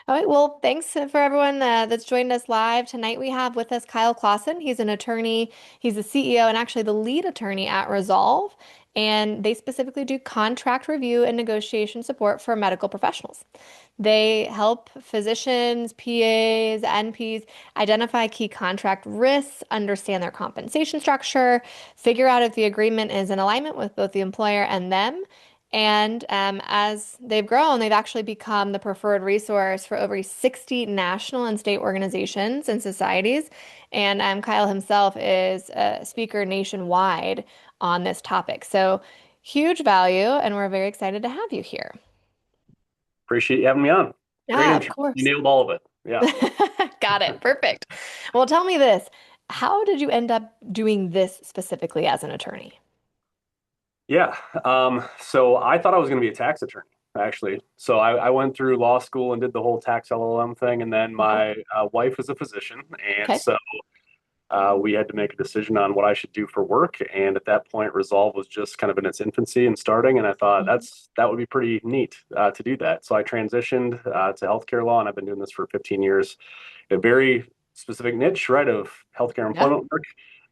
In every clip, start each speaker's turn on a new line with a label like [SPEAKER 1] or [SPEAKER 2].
[SPEAKER 1] All right. Well, thanks for everyone that's joined us live. Tonight we have with us Kyle Clausen. He's an attorney. He's the CEO and actually the lead attorney at Resolve. And they specifically do contract review and negotiation support for medical professionals. They help physicians, PAs, NPs identify key contract risks, understand their compensation structure, figure out if the agreement is in alignment with both the employer and them. And as they've grown, they've actually become the preferred resource for over 60 national and state organizations and societies. And Kyle himself is a speaker nationwide on this topic. So huge value, and we're very excited to have you here.
[SPEAKER 2] Appreciate you having me on. Great
[SPEAKER 1] Yeah, of
[SPEAKER 2] intro. You
[SPEAKER 1] course.
[SPEAKER 2] nailed all of it. Yeah.
[SPEAKER 1] Got it. Perfect. Well, tell me this. How did you end up doing this specifically as an attorney?
[SPEAKER 2] Yeah. So I thought I was going to be a tax attorney, actually. So I went through law school and did the whole tax LLM thing. And then
[SPEAKER 1] Wow.
[SPEAKER 2] my wife is a physician. And
[SPEAKER 1] Okay.
[SPEAKER 2] so we had to make a decision on what I should do for work. And at that point, Resolve was just kind of in its infancy and starting. And I thought that would be pretty neat to do that. So I transitioned to healthcare law, and I've been doing this for 15 years. A very specific niche, right, of healthcare
[SPEAKER 1] Yeah.
[SPEAKER 2] employment work,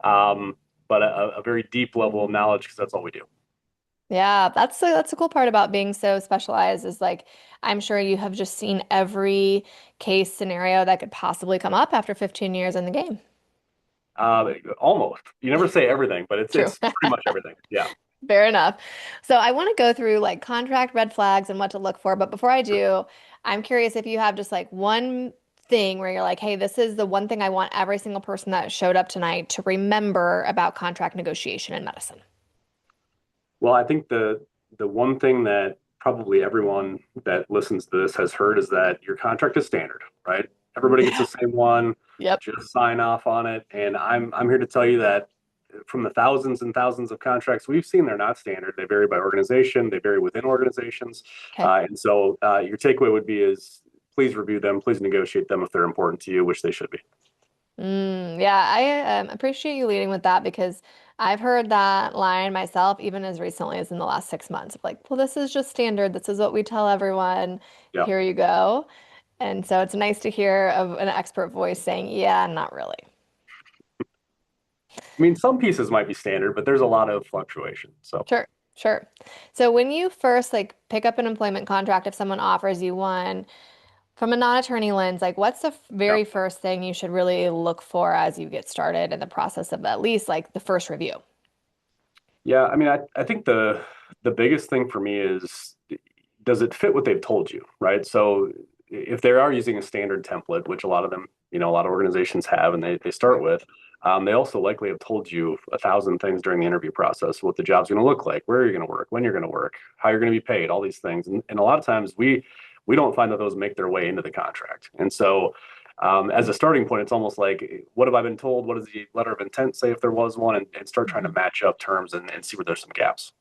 [SPEAKER 2] um, but a very deep level of knowledge because that's all we do.
[SPEAKER 1] Yeah, that's the cool part about being so specialized is like I'm sure you have just seen every case scenario that could possibly come up after 15 years in the game.
[SPEAKER 2] Almost. You never say everything, but it's
[SPEAKER 1] True.
[SPEAKER 2] it's pretty much everything. Yeah.
[SPEAKER 1] Fair enough. So I want to go through like contract red flags and what to look for, but before I do, I'm curious if you have just like one thing where you're like, hey, this is the one thing I want every single person that showed up tonight to remember about contract negotiation in medicine.
[SPEAKER 2] Well, I think the one thing that probably everyone that listens to this has heard is that your contract is standard, right? Everybody gets the
[SPEAKER 1] Yeah.
[SPEAKER 2] same one,
[SPEAKER 1] Yep.
[SPEAKER 2] just sign off on it. And I'm here to tell you that from the thousands and thousands of contracts we've seen, they're not standard. They vary by organization, they vary within organizations.
[SPEAKER 1] Okay.
[SPEAKER 2] And so your takeaway would be is please review them, please negotiate them if they're important to you, which they should be.
[SPEAKER 1] Yeah, I appreciate you leading with that because I've heard that line myself, even as recently as in the last 6 months. Of like, well, this is just standard. This is what we tell everyone.
[SPEAKER 2] Yeah.
[SPEAKER 1] Here you go. And so it's nice to hear of an expert voice saying, yeah, not really.
[SPEAKER 2] I mean, some pieces might be standard, but there's a lot of fluctuation. So
[SPEAKER 1] Sure, sure. So when you first like pick up an employment contract, if someone offers you one from a non-attorney lens, like what's the
[SPEAKER 2] yeah.
[SPEAKER 1] very first thing you should really look for as you get started in the process of at least like the first review?
[SPEAKER 2] Yeah, I mean, I think the biggest thing for me is does it fit what they've told you, right? So if they are using a standard template, which a lot of them, a lot of organizations have, and they start with, they also likely have told you a thousand things during the interview process, what the job's going to look like, where you're going to work, when you're going to work, how you're going to be paid, all these things. And a lot of times we don't find that those make their way into the contract. And so as a starting point, it's almost like, what have I been told? What does the letter of intent say if there was one? And start trying to
[SPEAKER 1] Mhm.
[SPEAKER 2] match up terms and see where there's some gaps.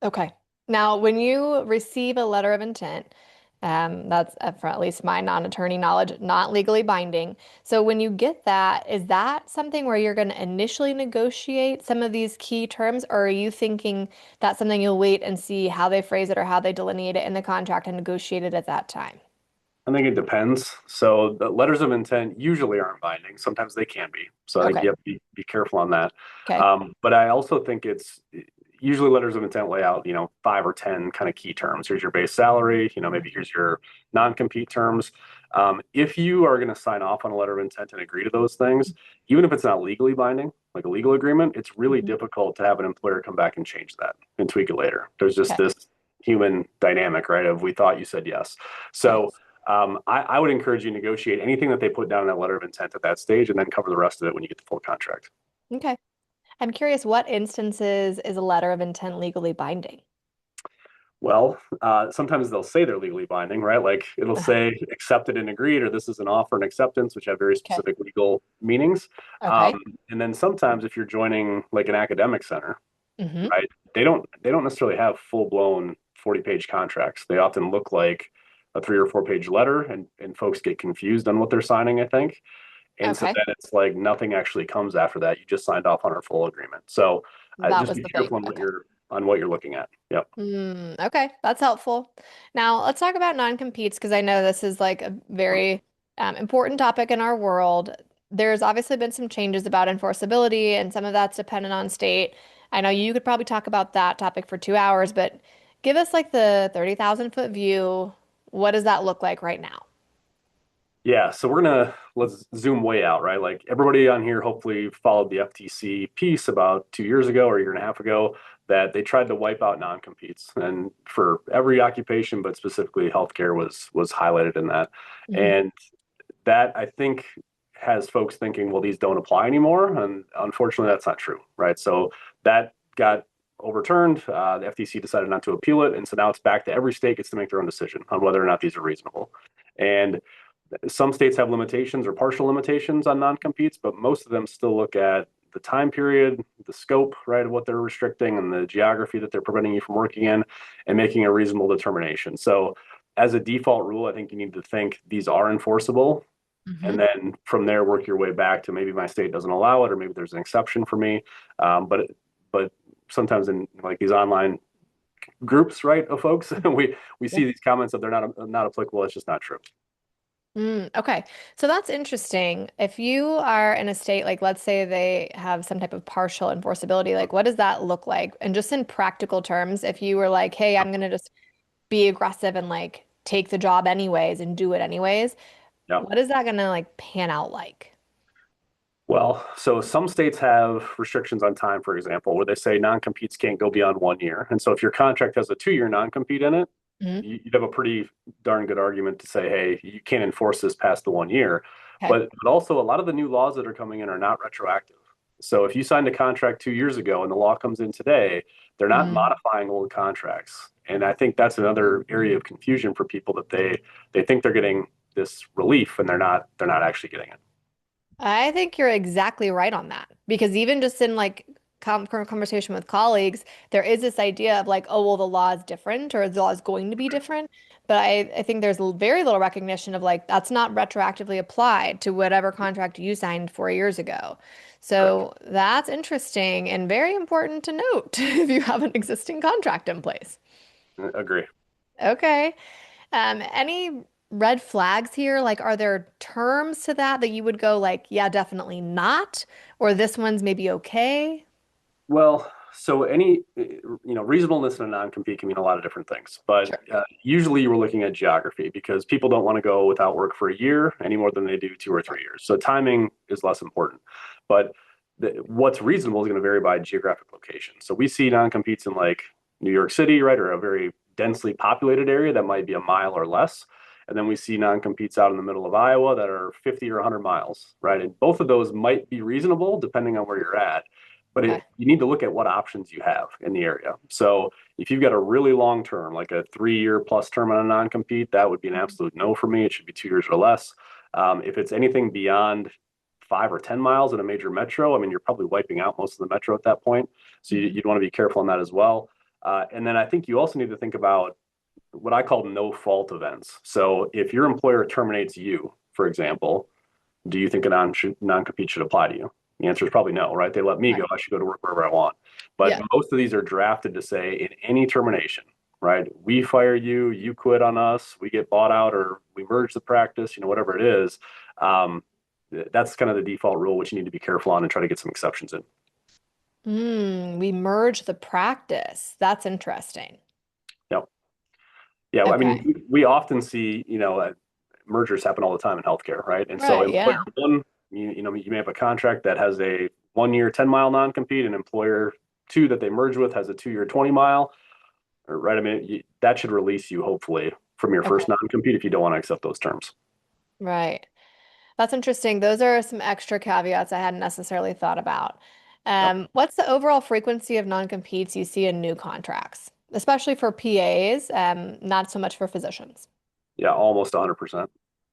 [SPEAKER 1] Okay. Now, when you receive a letter of intent, that's for at least my non-attorney knowledge, not legally binding. So when you get that, is that something where you're going to initially negotiate some of these key terms, or are you thinking that's something you'll wait and see how they phrase it or how they delineate it in the contract and negotiate it at that time?
[SPEAKER 2] I think it depends. So the letters of intent usually aren't binding. Sometimes they can be. So I think
[SPEAKER 1] Okay.
[SPEAKER 2] you have to be careful on that.
[SPEAKER 1] Okay.
[SPEAKER 2] But I also think it's usually letters of intent lay out, 5 or 10 kind of key terms. Here's your base salary, maybe here's your non-compete terms. If you are going to sign off on a letter of intent and agree to those things, even if it's not legally binding, like a legal agreement, it's really
[SPEAKER 1] Mhm.
[SPEAKER 2] difficult to have an employer come back and change that and tweak it later. There's just
[SPEAKER 1] Okay.
[SPEAKER 2] this human dynamic, right? Of we thought you said yes. So
[SPEAKER 1] Yes.
[SPEAKER 2] I would encourage you to negotiate anything that they put down in that letter of intent at that stage and then cover the rest of it when you get the full contract.
[SPEAKER 1] Okay. I'm curious, what instances is a letter of intent legally binding?
[SPEAKER 2] Well, sometimes they'll say they're legally binding, right? Like it'll say accepted and agreed, or this is an offer and acceptance, which have very
[SPEAKER 1] Okay.
[SPEAKER 2] specific legal meanings. Um,
[SPEAKER 1] Okay.
[SPEAKER 2] and then sometimes if you're joining like an academic center,
[SPEAKER 1] Hmm.
[SPEAKER 2] right, they don't necessarily have full blown 40-page contracts. They often look like a 3 or 4 page letter, and folks get confused on what they're signing, I think. And so
[SPEAKER 1] Okay.
[SPEAKER 2] then it's like nothing actually comes after that. You just signed off on our full agreement. So
[SPEAKER 1] That
[SPEAKER 2] just
[SPEAKER 1] was
[SPEAKER 2] be
[SPEAKER 1] the thing.
[SPEAKER 2] careful on what
[SPEAKER 1] Okay.
[SPEAKER 2] on what you're looking at. Yep.
[SPEAKER 1] Okay, that's helpful. Now, let's talk about non-competes because I know this is like a very important topic in our world. There's obviously been some changes about enforceability, and some of that's dependent on state. I know you could probably talk about that topic for 2 hours, but give us like the 30,000 foot view. What does that look like right now?
[SPEAKER 2] Yeah, so let's zoom way out, right? Like everybody on here hopefully followed the FTC piece about 2 years ago or a year and a half ago that they tried to wipe out non-competes, and for every occupation, but specifically healthcare was highlighted in that.
[SPEAKER 1] Hmm.
[SPEAKER 2] And that I think has folks thinking, well, these don't apply anymore, and unfortunately, that's not true, right? So that got overturned. The FTC decided not to appeal it, and so now it's back to every state gets to make their own decision on whether or not these are reasonable. And some states have limitations or partial limitations on non-competes, but most of them still look at the time period, the scope, right, of what they're restricting and the geography that they're preventing you from working in and making a reasonable determination. So as a default rule, I think you need to think these are enforceable. And
[SPEAKER 1] Hmm.
[SPEAKER 2] then from there, work your way back to maybe my state doesn't allow it, or maybe there's an exception for me. But sometimes in like these online groups, right, of folks, we
[SPEAKER 1] Yeah.
[SPEAKER 2] see these comments that they're not applicable. It's just not true.
[SPEAKER 1] Okay. So that's interesting. If you are in a state, like let's say they have some type of partial enforceability, like what does that look like? And just in practical terms, if you were like, hey, I'm gonna just be aggressive and like take the job anyways and do it anyways,
[SPEAKER 2] Yeah.
[SPEAKER 1] what is that gonna like pan out like?
[SPEAKER 2] Well, so some states have restrictions on time, for example, where they say non-competes can't go beyond 1 year. And so if your contract has a 2 year non-compete in it,
[SPEAKER 1] Hmm.
[SPEAKER 2] you'd have a pretty darn good argument to say, hey, you can't enforce this past the 1 year.
[SPEAKER 1] Okay.
[SPEAKER 2] But also, a lot of the new laws that are coming in are not retroactive. So if you signed a contract 2 years ago and the law comes in today, they're not
[SPEAKER 1] Mm.
[SPEAKER 2] modifying old contracts. And I think that's another area of confusion for people that they think they're getting this relief and they're not actually getting it.
[SPEAKER 1] I think you're exactly right on that because even just in like conversation with colleagues, there is this idea of like, oh, well, the law is different or the law is going to be different. But I think there's very little recognition of like, that's not retroactively applied to whatever contract you signed 4 years ago.
[SPEAKER 2] Correct.
[SPEAKER 1] So that's interesting and very important to note if you have an existing contract in place.
[SPEAKER 2] Agree.
[SPEAKER 1] Okay. Any red flags here? Like, are there terms to that you would go like, yeah, definitely not, or this one's maybe okay?
[SPEAKER 2] Well, so reasonableness in a non-compete can mean a lot of different things, but
[SPEAKER 1] Sure.
[SPEAKER 2] usually you were looking at geography because people don't want to go without work for a year any more than they do 2 or 3 years. So timing is less important, but what's reasonable is going to vary by geographic location. So we see non-competes in like New York City, right, or a very densely populated area that might be a mile or less. And then we see non-competes out in the middle of Iowa that are 50 or 100 miles, right? And both of those might be reasonable depending on where you're at. But
[SPEAKER 1] Okay.
[SPEAKER 2] you need to look at what options you have in the area. So if you've got a really long term, like a 3 year plus term on a non compete, that would be an absolute no for me. It should be 2 years or less. If it's anything beyond 5 or 10 miles in a major metro, I mean, you're probably wiping out most of the metro at that point. So
[SPEAKER 1] Mhm.
[SPEAKER 2] would want to be careful on that as well. And then I think you also need to think about what I call no fault events. So if your employer terminates you, for example, do you think a non-compete should apply to you? The answer is probably no, right? They let me
[SPEAKER 1] Okay.
[SPEAKER 2] go. I should go to work wherever I want. But
[SPEAKER 1] Yeah.
[SPEAKER 2] most of these are drafted to say in any termination, right? We fire you, you quit on us, we get bought out, or we merge the practice, whatever it is. Um, that's kind of the default rule, which you need to be careful on and try to get some exceptions in.
[SPEAKER 1] We merge the practice. That's interesting.
[SPEAKER 2] Yep. Yeah. I mean,
[SPEAKER 1] Okay.
[SPEAKER 2] we often see, mergers happen all the time in healthcare, right? And so
[SPEAKER 1] Right.
[SPEAKER 2] employer
[SPEAKER 1] Yeah.
[SPEAKER 2] one, you may have a contract that has a 1 year 10 mile non-compete, and employer two that they merge with has a 2 year 20 mile, right? I mean, that should release you hopefully from your
[SPEAKER 1] Okay.
[SPEAKER 2] first non-compete if you don't want to accept those terms.
[SPEAKER 1] Right. That's interesting. Those are some extra caveats I hadn't necessarily thought about.
[SPEAKER 2] Yep.
[SPEAKER 1] What's the overall frequency of non-competes you see in new contracts, especially for PAs, not so much for physicians?
[SPEAKER 2] Yeah, almost 100%.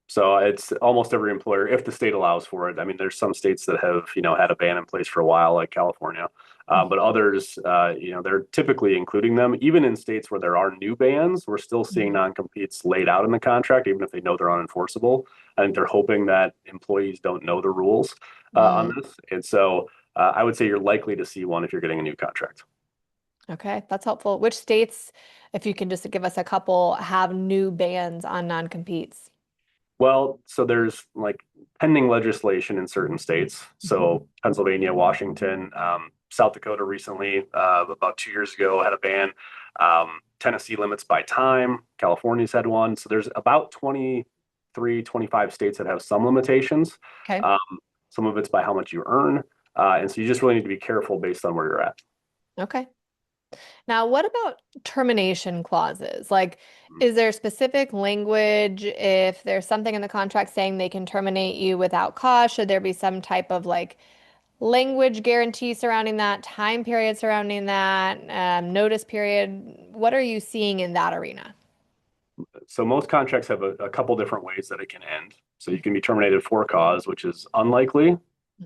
[SPEAKER 2] So it's almost every employer, if the state allows for it. I mean, there's some states that have, had a ban in place for a while, like California, but others, they're typically including them. Even in states where there are new bans, we're still seeing
[SPEAKER 1] Mhm.
[SPEAKER 2] non-competes laid out in the contract, even if they know they're unenforceable. I think they're hoping that employees don't know the rules on
[SPEAKER 1] Mm.
[SPEAKER 2] this, and so I would say you're likely to see one if you're getting a new contract.
[SPEAKER 1] Okay, that's helpful. Which states, if you can just give us a couple, have new bans on non-competes?
[SPEAKER 2] Well, so there's like pending legislation in certain states. So Pennsylvania, Washington, South Dakota recently, about 2 years ago, had a ban. Tennessee limits by time. California's had one. So there's about 23, 25 states that have some limitations.
[SPEAKER 1] Okay.
[SPEAKER 2] Um, some of it's by how much you earn. And so you just really need to be careful based on where you're at.
[SPEAKER 1] Okay. Now, what about termination clauses? Like, is there specific language if there's something in the contract saying they can terminate you without cause? Should there be some type of like language guarantee surrounding that, time period surrounding that, notice period? What are you seeing in that arena?
[SPEAKER 2] So most contracts have a couple different ways that it can end. So you can be terminated for cause, which is unlikely.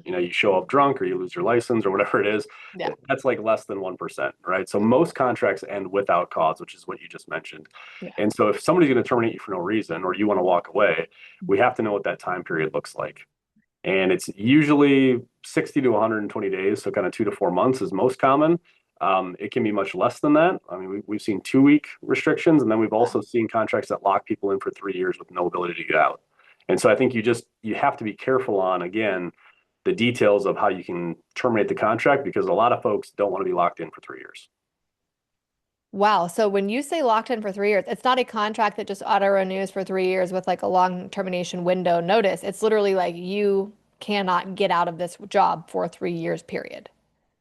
[SPEAKER 2] You know,
[SPEAKER 1] Mhm.
[SPEAKER 2] you show up drunk or you lose your license or whatever it is.
[SPEAKER 1] Yeah.
[SPEAKER 2] That's like less than 1%, right? So most contracts end without cause, which is what you just mentioned.
[SPEAKER 1] Yeah.
[SPEAKER 2] And so if somebody's going to terminate you for no reason or you want to walk away, we have to know what that time period looks like. And it's usually 60 to 120 days, so kind of 2 to 4 months is most common. It can be much less than that. I mean, we've seen 2 week restrictions, and then we've
[SPEAKER 1] Wow.
[SPEAKER 2] also seen contracts that lock people in for 3 years with no ability to get out. And so I think you have to be careful on, again, the details of how you can terminate the contract because a lot of folks don't want to be locked in for 3 years.
[SPEAKER 1] Wow. So when you say locked in for 3 years, it's not a contract that just auto renews for 3 years with like a long termination window notice. It's literally like you cannot get out of this job for 3 years, period.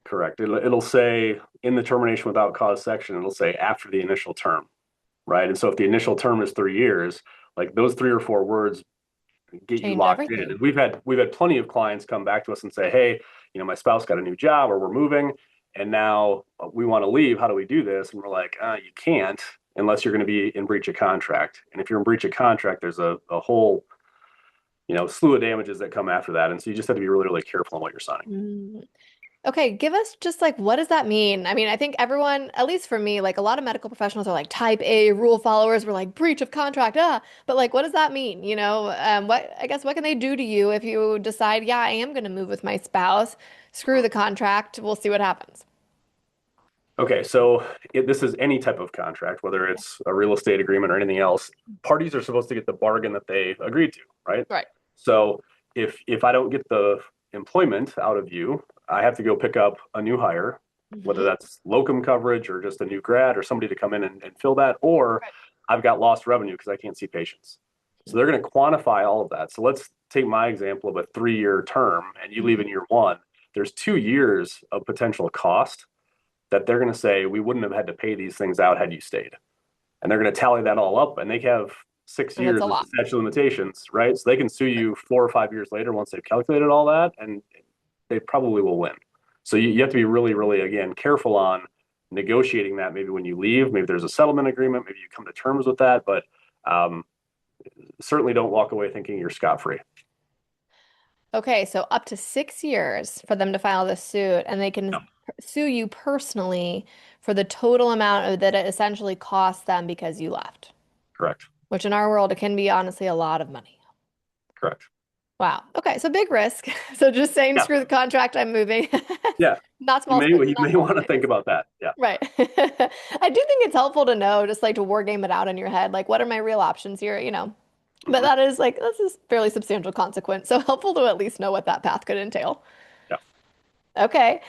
[SPEAKER 2] Correct. It'll say in the termination without cause section, it'll say after the initial term, right? And so if the initial term is 3 years, like those 3 or 4 words get you
[SPEAKER 1] Change
[SPEAKER 2] locked in.
[SPEAKER 1] everything.
[SPEAKER 2] And we've had plenty of clients come back to us and say, "Hey, my spouse got a new job or we're moving and now we want to leave. How do we do this?" And we're like, "You can't unless you're going to be in breach of contract. And if you're in breach of contract, there's a whole, slew of damages that come after that. And so you just have to be really, really careful on what you're signing."
[SPEAKER 1] Mm. Okay, give us just like what does that mean? I mean, I think everyone, at least for me, like a lot of medical professionals are like type A rule followers. We're like breach of contract, but like, what does that mean? What I guess what can they do to you if you decide, yeah, I am going to move with my spouse? Screw the contract. We'll see what happens.
[SPEAKER 2] Okay, so this is any type of contract, whether it's a real estate agreement or anything else. Parties are supposed to get the bargain that they agreed to, right?
[SPEAKER 1] Right.
[SPEAKER 2] So if I don't get the employment out of you, I have to go pick up a new hire, whether
[SPEAKER 1] Hmm.
[SPEAKER 2] that's locum coverage or just a new grad or somebody to come in and fill that, or
[SPEAKER 1] Right.
[SPEAKER 2] I've got lost revenue because I can't see patients. So they're going to quantify all of that. So let's take my example of a 3 year term and you leave
[SPEAKER 1] Hmm.
[SPEAKER 2] in year one. There's 2 years of potential cost that they're going to say we wouldn't have had to pay these things out had you stayed. And they're going to tally that all up and they have six
[SPEAKER 1] And it's
[SPEAKER 2] years
[SPEAKER 1] a
[SPEAKER 2] as the
[SPEAKER 1] lot.
[SPEAKER 2] statute of limitations, right? So they can sue you 4 or 5 years later once they've calculated all that and they probably will win. So you have to be really, really, again, careful on negotiating that maybe when you leave. Maybe there's a settlement agreement. Maybe you come to terms with that, but um, certainly don't walk away thinking you're scot free.
[SPEAKER 1] Okay, so up to 6 years for them to file this suit, and they can
[SPEAKER 2] Yeah,
[SPEAKER 1] sue you personally for the total amount that it essentially costs them because you left,
[SPEAKER 2] correct.
[SPEAKER 1] which in our world, it can be honestly a lot of money.
[SPEAKER 2] Correct.
[SPEAKER 1] Wow. Okay, so big risk. So just saying,
[SPEAKER 2] Yeah.
[SPEAKER 1] screw the contract, I'm moving.
[SPEAKER 2] Yeah.
[SPEAKER 1] Not
[SPEAKER 2] You
[SPEAKER 1] small,
[SPEAKER 2] may you
[SPEAKER 1] not
[SPEAKER 2] may
[SPEAKER 1] small
[SPEAKER 2] want to think
[SPEAKER 1] things.
[SPEAKER 2] about that. Yeah.
[SPEAKER 1] Right. I do think it's helpful to know, just like to war game it out in your head. Like, what are my real options here? But
[SPEAKER 2] Hmm.
[SPEAKER 1] that's a fairly substantial consequence. So helpful to at least know what that path could entail.
[SPEAKER 2] Yeah.
[SPEAKER 1] Okay.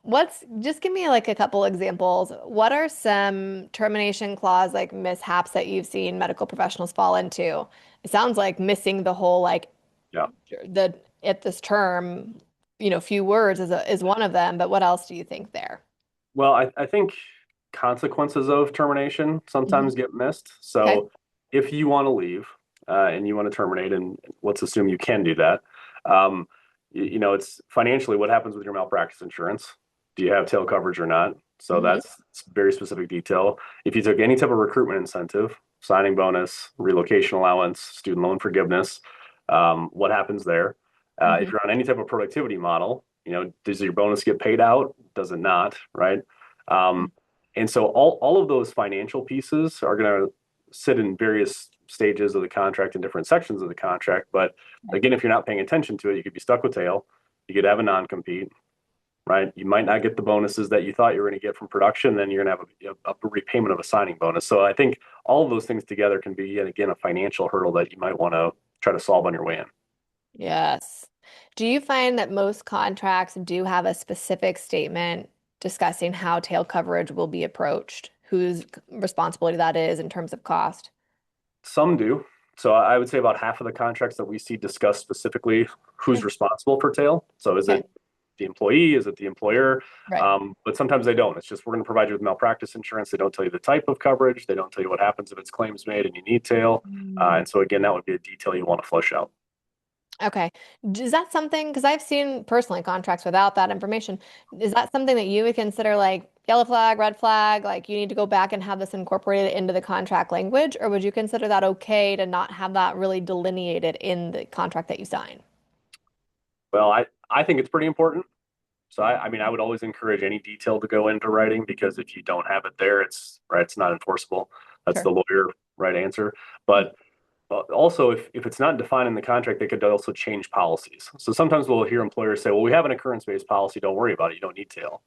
[SPEAKER 1] What's just give me like a couple examples. What are some termination clause like mishaps that you've seen medical professionals fall into? It sounds like missing the whole like
[SPEAKER 2] Yeah.
[SPEAKER 1] the at this term, few words is one of them, but what else do you think there?
[SPEAKER 2] Well, I think consequences of termination
[SPEAKER 1] Hmm.
[SPEAKER 2] sometimes get missed.
[SPEAKER 1] Okay.
[SPEAKER 2] So if you want to leave and you want to terminate, and let's assume you can do that, um, it's financially what happens with your malpractice insurance. Do you have tail coverage or not? So
[SPEAKER 1] Hmm.
[SPEAKER 2] that's very specific detail. If you took any type of recruitment incentive, signing bonus, relocation allowance, student loan forgiveness, what happens there? If
[SPEAKER 1] Hmm.
[SPEAKER 2] you're on any type of productivity model, does your bonus get paid out? Does it not? Right? Um, and so all of those financial pieces are going to sit in various stages of the contract and different sections of the contract. But again, if you're not paying attention to it, you could be stuck with tail. You could have a non-compete. right? You might not get the bonuses that you thought you were going to get from production. Then you're going to have a repayment of a signing bonus. So I think all of those things together can be, yet again, a financial hurdle that you might want to try to solve on your way in.
[SPEAKER 1] Yes. Do you find that most contracts do have a specific statement discussing how tail coverage will be approached, whose responsibility that is in terms of cost?
[SPEAKER 2] Some do. So I would say about half of the contracts that we see discuss specifically who's
[SPEAKER 1] Sure.
[SPEAKER 2] responsible for tail. So is
[SPEAKER 1] Okay.
[SPEAKER 2] it the employee? Is it the employer?
[SPEAKER 1] Right.
[SPEAKER 2] But sometimes they don't. It's just we're going to provide you with malpractice insurance. They don't tell you the type of coverage. They don't tell you what happens if it's claims made and you need tail.
[SPEAKER 1] Mm.
[SPEAKER 2] And so again, that would be a detail you want to flush out.
[SPEAKER 1] Okay. Is that something, because I've seen personally contracts without that information, is that something that you would consider like yellow flag, red flag, like you need to go back and have this incorporated into the contract language, or would you consider that okay to not have that really delineated in the contract that you sign?
[SPEAKER 2] Well, I think it's pretty important. So I mean, I would always encourage any detail to go into writing because if you don't have it there, it's right, it's not enforceable. That's
[SPEAKER 1] Sure.
[SPEAKER 2] the lawyer right answer. But also, if it's not defined in the contract, they could also change policies. So sometimes we'll hear employers say, "Well, we have an occurrence-based policy. Don't worry about it. You don't need tail."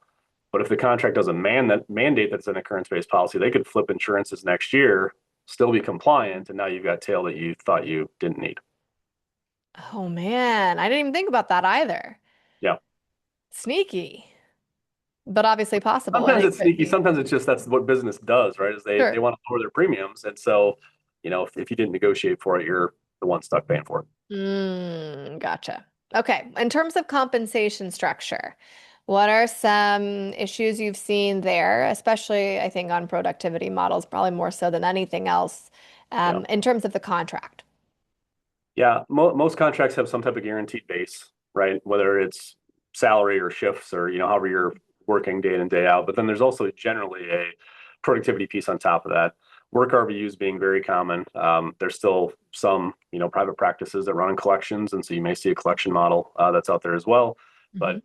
[SPEAKER 2] But if the contract doesn't mandate that's an occurrence-based policy, they could flip insurances next year, still be compliant, and now you've got tail that you thought you didn't need.
[SPEAKER 1] Oh man, I didn't even think about that either.
[SPEAKER 2] Yeah.
[SPEAKER 1] Sneaky, but obviously possible, and
[SPEAKER 2] Sometimes
[SPEAKER 1] it
[SPEAKER 2] it's
[SPEAKER 1] could
[SPEAKER 2] sneaky.
[SPEAKER 1] be.
[SPEAKER 2] Sometimes it's just that's what business does, right? Is they
[SPEAKER 1] Sure.
[SPEAKER 2] want to lower their premiums, and so if you didn't negotiate for it, you're the one stuck paying for it.
[SPEAKER 1] Gotcha. Okay. In terms of compensation structure, what are some issues you've seen there, especially I think on productivity models, probably more so than anything else,
[SPEAKER 2] Yeah.
[SPEAKER 1] in terms of the contract?
[SPEAKER 2] Yeah, most contracts have some type of guaranteed base, right? Whether it's salary or shifts or however you're working day in and day out. But then there's also generally a productivity piece on top of that. Work RVUs being very common. There's still some private practices that run in collections, and so you may see a collection model that's out there as well.
[SPEAKER 1] Hmm.
[SPEAKER 2] But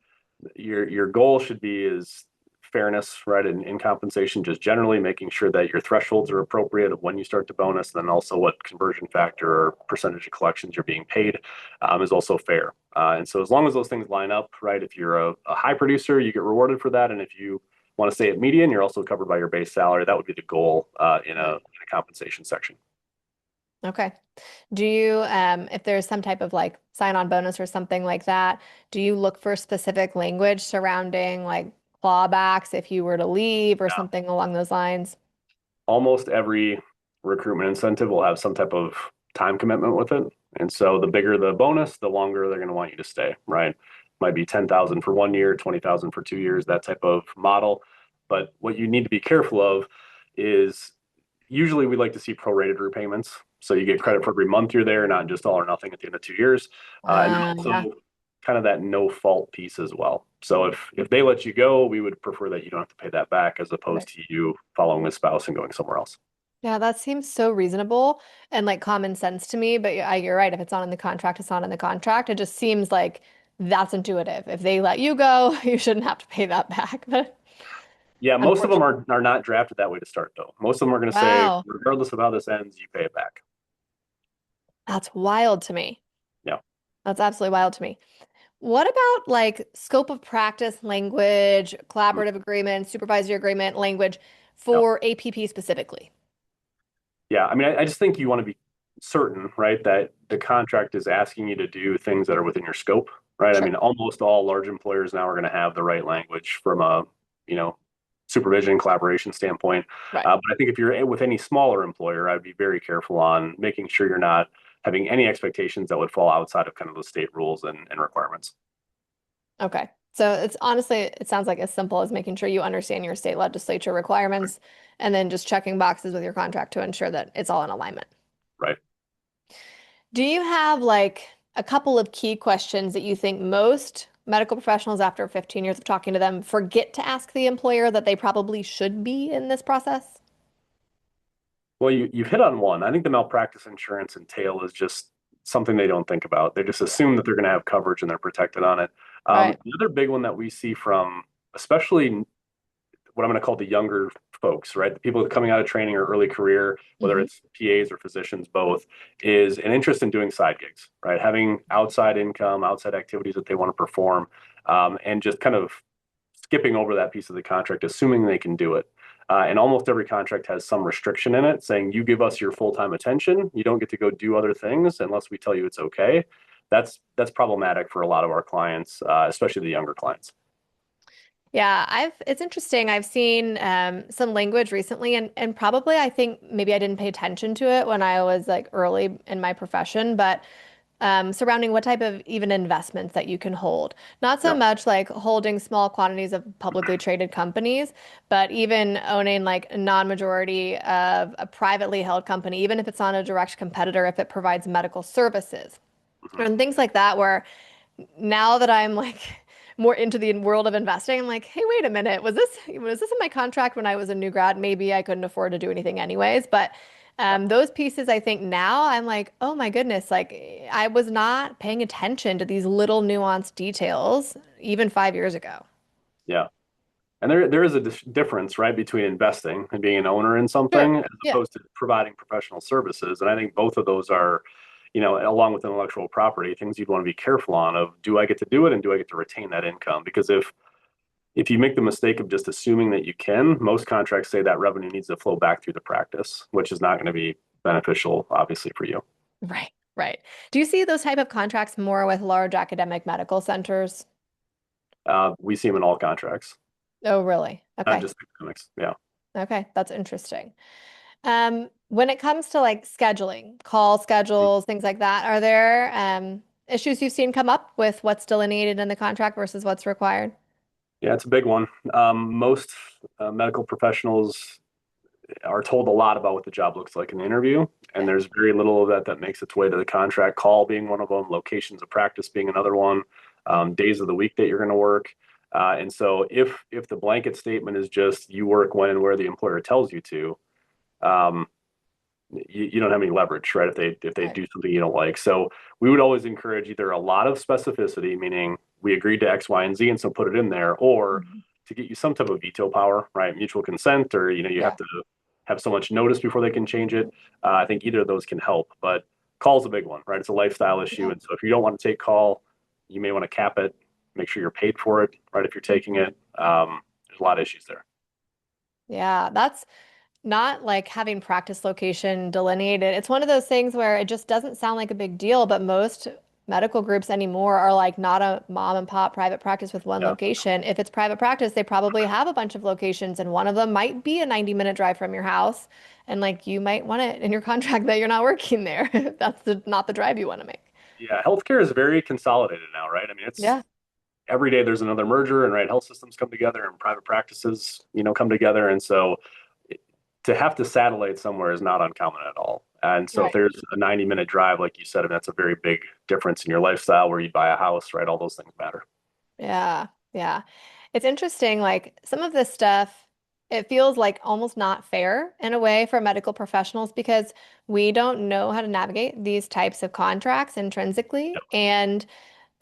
[SPEAKER 2] your goal should be is fairness, right, in compensation, just generally making sure that your thresholds are appropriate of when you start to bonus, then also what conversion factor or percentage of collections you're being paid is also fair. And so as long as those things line up, right, if you're a high producer, you get rewarded for that. And if you want to stay at median, you're also covered by your base salary. That would be the goal in a compensation section.
[SPEAKER 1] Okay. Do you, if there's some type of like sign-on bonus or something like that, do you look for specific language surrounding like clawbacks if you were to leave or
[SPEAKER 2] Yeah.
[SPEAKER 1] something along those lines?
[SPEAKER 2] Almost every recruitment incentive will have some type of time commitment with it. And so the bigger the bonus, the longer they're going to want you to stay, right? Might be 10,000 for 1 year, 20,000 for 2 years, that type of model. But what you need to be careful of is usually we like to see prorated repayments. So you get credit for every month you're there, not just all or nothing at the end of 2 years. And then
[SPEAKER 1] Yeah.
[SPEAKER 2] also kind of that no fault piece as well. So if they let you go, we would prefer that you don't have to pay that back as opposed
[SPEAKER 1] Right.
[SPEAKER 2] to you following a spouse and going somewhere else.
[SPEAKER 1] Yeah, that seems so reasonable and like common sense to me. But you're right. If it's not in the contract, it's not in the contract. It just seems like that's intuitive. If they let you go, you shouldn't have to pay that back. But
[SPEAKER 2] Yeah, most of them
[SPEAKER 1] unfortunately,
[SPEAKER 2] are not drafted that way to start though. Most of them are going to say,
[SPEAKER 1] wow,
[SPEAKER 2] regardless of how this ends, you pay it back.
[SPEAKER 1] that's wild to me.
[SPEAKER 2] Yeah,
[SPEAKER 1] That's absolutely wild to me. What about like scope of practice language,
[SPEAKER 2] mm,
[SPEAKER 1] collaborative agreement, supervisory agreement language
[SPEAKER 2] yeah,
[SPEAKER 1] for APP specifically?
[SPEAKER 2] yeah. I mean, I just think you want to be certain, right, that the contract is asking you to do things that are within your scope, right? I
[SPEAKER 1] Sure.
[SPEAKER 2] mean, almost all large employers now are going to have the right language from a, you know, supervision collaboration standpoint.
[SPEAKER 1] Right.
[SPEAKER 2] But I think if you're with any smaller employer, I'd be very careful on making sure you're not having any expectations that would fall outside of kind of the state rules and requirements.
[SPEAKER 1] Okay. So it's honestly, it sounds like as simple as making sure you understand your state legislature requirements and then just checking boxes with your contract to ensure that it's all in alignment.
[SPEAKER 2] Right.
[SPEAKER 1] Do you have like a couple of key questions that you think most medical professionals after 15 years of talking to them forget to ask the employer that they probably should be in this process?
[SPEAKER 2] Well, you've hit on one. I think the malpractice insurance entail is just something they don't think about. They just assume that they're going to have coverage and they're protected on it.
[SPEAKER 1] Right.
[SPEAKER 2] The other big one that we see from, especially what I'm going to call the younger folks, right? The people that are coming out of training or early career, whether
[SPEAKER 1] Hmm.
[SPEAKER 2] it's PAs or physicians, both, is an interest in doing side gigs, right? Having outside income, outside activities that they want to perform, and just kind of skipping over that piece of the contract, assuming they can do it. And almost every contract has some restriction in it saying you give us your full-time attention. You don't get to go do other things unless we tell you it's okay. That's problematic for a lot of our clients, especially the younger clients.
[SPEAKER 1] Yeah, it's interesting. I've seen some language recently and probably I think maybe I didn't pay attention to it when I was like early in my profession, but surrounding what type of even investments that you can hold. Not so
[SPEAKER 2] Yeah.
[SPEAKER 1] much like holding small quantities of publicly traded companies, but even owning like a non-majority of a privately held company, even if it's not a direct competitor, if it provides medical services
[SPEAKER 2] Mhm.
[SPEAKER 1] and things like that, where now that I'm like more into the world of investing, I'm like, hey, wait a minute, was this in my contract when I was a new grad? Maybe I couldn't afford to do anything anyways, but
[SPEAKER 2] Yeah.
[SPEAKER 1] those pieces, I think now I'm like, oh my goodness, like I was not paying attention to these little nuanced details even 5 years ago.
[SPEAKER 2] Yeah. And there is a difference, right, between investing and being an owner in
[SPEAKER 1] Sure.
[SPEAKER 2] something as
[SPEAKER 1] Yeah.
[SPEAKER 2] opposed to providing professional services. And I think both of those are, along with intellectual property, things you'd want to be careful on of do I get to do it and do I get to retain that income? Because if you make the mistake of just assuming that you can, most contracts say that revenue needs to flow back through the practice, which is not going to be beneficial, obviously, for you.
[SPEAKER 1] Right. Right. Do you see those type of contracts more with large academic medical centers?
[SPEAKER 2] We see them in all contracts,
[SPEAKER 1] Oh, really?
[SPEAKER 2] not
[SPEAKER 1] Okay.
[SPEAKER 2] just academics. Yeah.
[SPEAKER 1] Okay. That's interesting. When it comes to like scheduling, call schedules, things like that, are there issues you've seen come up with what's delineated in the contract versus what's required?
[SPEAKER 2] Yeah, it's a big one. Most medical professionals are told a lot about what the job looks like in the interview, and
[SPEAKER 1] Yeah.
[SPEAKER 2] there's very little of that that makes its way to the contract. Call being one of them, locations of practice being another one, days of the week that you're going to work. And so, if the blanket statement is just you work when and where the employer tells you to, um, you don't have any leverage, right? If they
[SPEAKER 1] Right.
[SPEAKER 2] do something you don't like. So we would always encourage either a lot of specificity, meaning we agreed to X, Y, and Z, and so put it in there, or
[SPEAKER 1] Mhm.
[SPEAKER 2] to get you some type of veto power, right? Mutual consent, or you have
[SPEAKER 1] Yeah.
[SPEAKER 2] to have so much notice before they can change it. I think either of those can help, but call's a big one, right? It's a lifestyle issue,
[SPEAKER 1] Yeah.
[SPEAKER 2] and so if you don't want to take call, you may want to cap it. Make sure you're paid for it, right? If you're taking it, there's a lot of issues there.
[SPEAKER 1] Yeah. That's not like having practice location delineated. It's one of those things where it just doesn't sound like a big deal, but most medical groups anymore are like not a mom and pop private practice with one
[SPEAKER 2] Yeah.
[SPEAKER 1] location. If it's private practice, they probably have a bunch of locations, and one of them might be a 90-minute drive from your house. And like you might want it in your contract that you're not working there if that's not the drive you want to make.
[SPEAKER 2] Yeah, healthcare is very consolidated now, right? I mean, it's
[SPEAKER 1] Yeah,
[SPEAKER 2] every day there's another merger and right health systems come together and private practices come together, and so to have to satellite somewhere is not uncommon at all. And so if
[SPEAKER 1] right.
[SPEAKER 2] there's a 90-minute drive like you said, and that's a very big difference in your lifestyle where you buy a house, right? All those things matter.
[SPEAKER 1] Yeah, yeah. It's interesting, like some of this stuff, it feels like almost not fair in a way for medical professionals because we don't know how to navigate these types of contracts intrinsically.
[SPEAKER 2] Yep.
[SPEAKER 1] And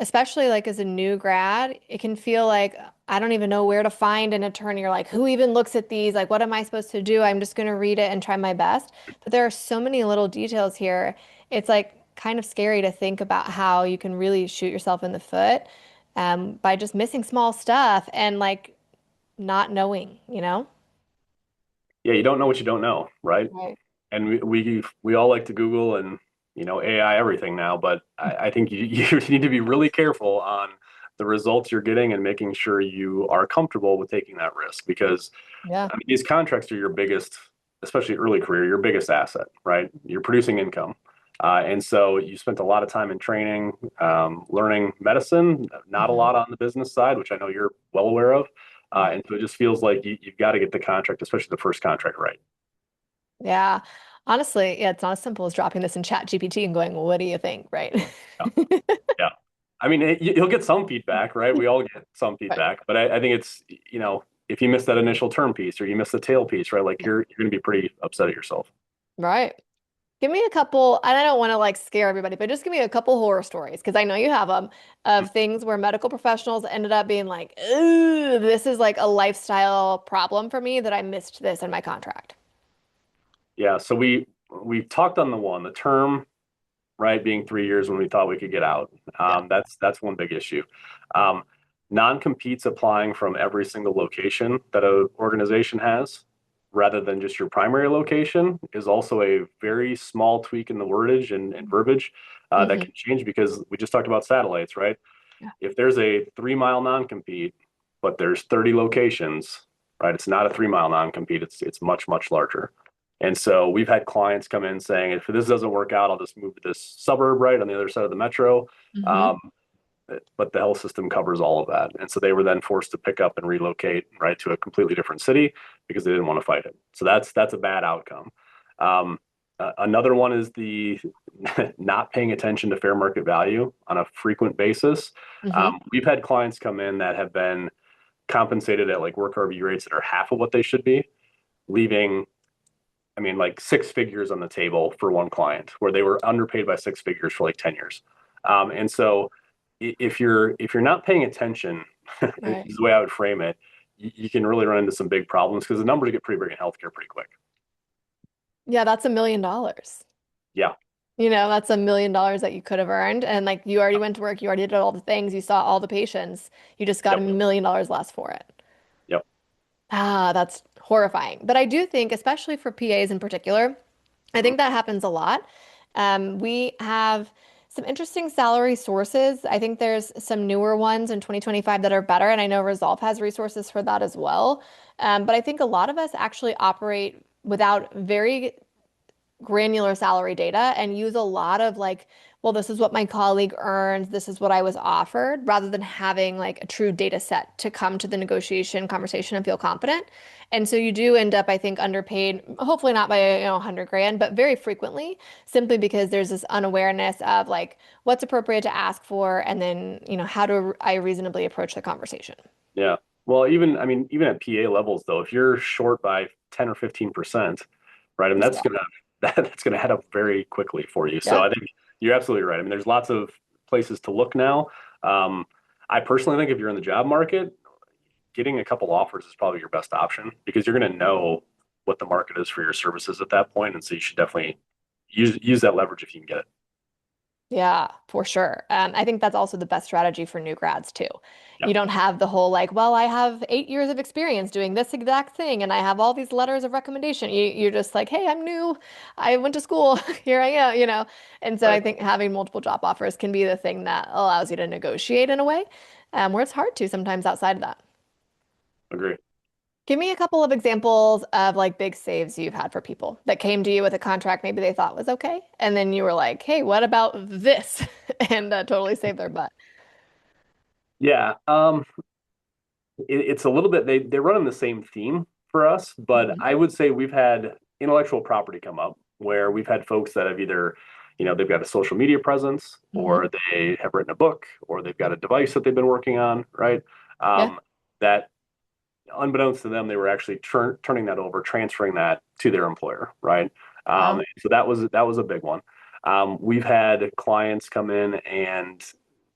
[SPEAKER 1] especially like as a new grad, it can feel like I don't even know where to find an attorney or like who even looks at these? Like, what am I supposed to do? I'm just going to read it and try my best. But there are so many little details here. It's like kind of scary to think about how you can really shoot yourself in the foot by just missing small stuff and like not knowing, you know?
[SPEAKER 2] Yeah, you don't know what you don't know, right?
[SPEAKER 1] Right.
[SPEAKER 2] And we all like to Google and AI everything now, but I think you need to be really careful on the results you're getting and making sure you are comfortable with taking that risk because
[SPEAKER 1] Yeah.
[SPEAKER 2] I mean, these contracts are your biggest, especially early career, your biggest asset, right? You're producing income. And so you spent a lot of time in training, learning medicine, not a
[SPEAKER 1] hmm
[SPEAKER 2] lot on the business side, which I know you're well aware of.
[SPEAKER 1] Right.
[SPEAKER 2] And so it just feels like you've got to get the contract, especially the first contract, right.
[SPEAKER 1] Yeah. Honestly, yeah, it's not as simple as dropping this in Chat GPT and going, what do you think? Right.
[SPEAKER 2] Yeah. Yeah. I mean, you'll get some feedback, right? We all get some
[SPEAKER 1] Right.
[SPEAKER 2] feedback, but I think it's, if you miss that initial term piece or you miss the tail piece, right? Like
[SPEAKER 1] Yeah.
[SPEAKER 2] you're going to be pretty upset at yourself.
[SPEAKER 1] Right. Give me a couple, and I don't want to like scare everybody, but just give me a couple horror stories because I know you have them of things where medical professionals ended up being like, ooh, this is like a lifestyle problem for me that I missed this in my contract.
[SPEAKER 2] Yeah. So we talked on the term, right, being 3 years when we thought we could get out.
[SPEAKER 1] Yeah.
[SPEAKER 2] That's one big issue. Um, Non-competes applying from every single location that an organization has, rather than just your primary location, is also a very small tweak in the wordage and verbiage that
[SPEAKER 1] Hmm.
[SPEAKER 2] can change because we just talked about satellites, right?
[SPEAKER 1] Yeah.
[SPEAKER 2] If there's a 3 mile non-compete, but there's 30 locations, right? It's not a 3 mile non-compete. It's much, much larger. And so we've had clients come in saying, if this doesn't work out, I'll just move to this suburb right on the other side of the metro.
[SPEAKER 1] Hmm.
[SPEAKER 2] Um, but the health system covers all of that. And so they were then forced to pick up and relocate right to a completely different city because they didn't want to fight it. So that's a bad outcome. Another one is the not paying attention to fair market value on a frequent basis.
[SPEAKER 1] Hmm.
[SPEAKER 2] We've had clients come in that have been compensated at like work RV rates that are half of what they should be, leaving, I mean, like six figures on the table for one client where they were underpaid by six figures for like 10 years. And so if you're not paying attention,
[SPEAKER 1] Right.
[SPEAKER 2] is the way I would frame it, you can really run into some big problems because the numbers get pretty big in healthcare pretty quick.
[SPEAKER 1] Yeah, that's $1 million.
[SPEAKER 2] Yeah.
[SPEAKER 1] That's $1 million that you could have earned. And like you already went to work, you already did all the things, you saw all the patients, you just got
[SPEAKER 2] Yep.
[SPEAKER 1] $1 million less for it.
[SPEAKER 2] Yep.
[SPEAKER 1] Ah, that's horrifying. But I do think, especially for PAs in particular, I
[SPEAKER 2] Mhm.
[SPEAKER 1] think that happens a lot. We have some interesting salary sources. I think there's some newer ones in 2025 that are better, and I know Resolve has resources for that as well. But I think a lot of us actually operate without very granular salary data and use a lot of like, well, this is what my colleague earns, this is what I was offered, rather than having like a true data set to come to the negotiation conversation and feel confident. And so you do end up, I think, underpaid, hopefully not by, 100 grand, but very frequently, simply because there's this unawareness of like what's appropriate to ask for, and then, how do I reasonably approach the conversation?
[SPEAKER 2] Yeah. Well, even, I mean, even at PA levels though, if you're short by 10 or 15%, right? I mean,
[SPEAKER 1] Yeah.
[SPEAKER 2] that's gonna head up very quickly for you. So
[SPEAKER 1] Yeah.
[SPEAKER 2] I think you're absolutely right. I mean, there's lots of places to look now. Um, I personally think if you're in the job market, getting a couple offers is probably your best option because you're going to know what the market is for your services at that point, and so you should definitely use that leverage if you can get it.
[SPEAKER 1] Yeah, for sure. I think that's also the best strategy for new grads too.
[SPEAKER 2] Yeah,
[SPEAKER 1] You don't have the whole like, well, I have 8 years of experience doing this exact thing, and I have all these letters of recommendation. You're just like, hey, I'm new. I went to school. Here I am. And so I
[SPEAKER 2] right.
[SPEAKER 1] think having multiple job offers can be the thing that allows you to negotiate in a way, where it's hard to sometimes outside of that.
[SPEAKER 2] Agree.
[SPEAKER 1] Give me a couple of examples of like big saves you've had for people that came to you with a contract maybe they thought was okay, and then you were like, "Hey, what about this?" and totally saved their butt.
[SPEAKER 2] Yeah, it's a little bit they run on the same theme for us, but
[SPEAKER 1] Hmm.
[SPEAKER 2] I would say we've had intellectual property come up where we've had folks that have either, they've got a social media presence
[SPEAKER 1] Hmm.
[SPEAKER 2] or they have written a book or they've got a device that they've been working on, right?
[SPEAKER 1] Yeah.
[SPEAKER 2] That unbeknownst to them, they were actually turning that over, transferring that to their employer, right?
[SPEAKER 1] Wow.
[SPEAKER 2] So that was a big one. We've had clients come in and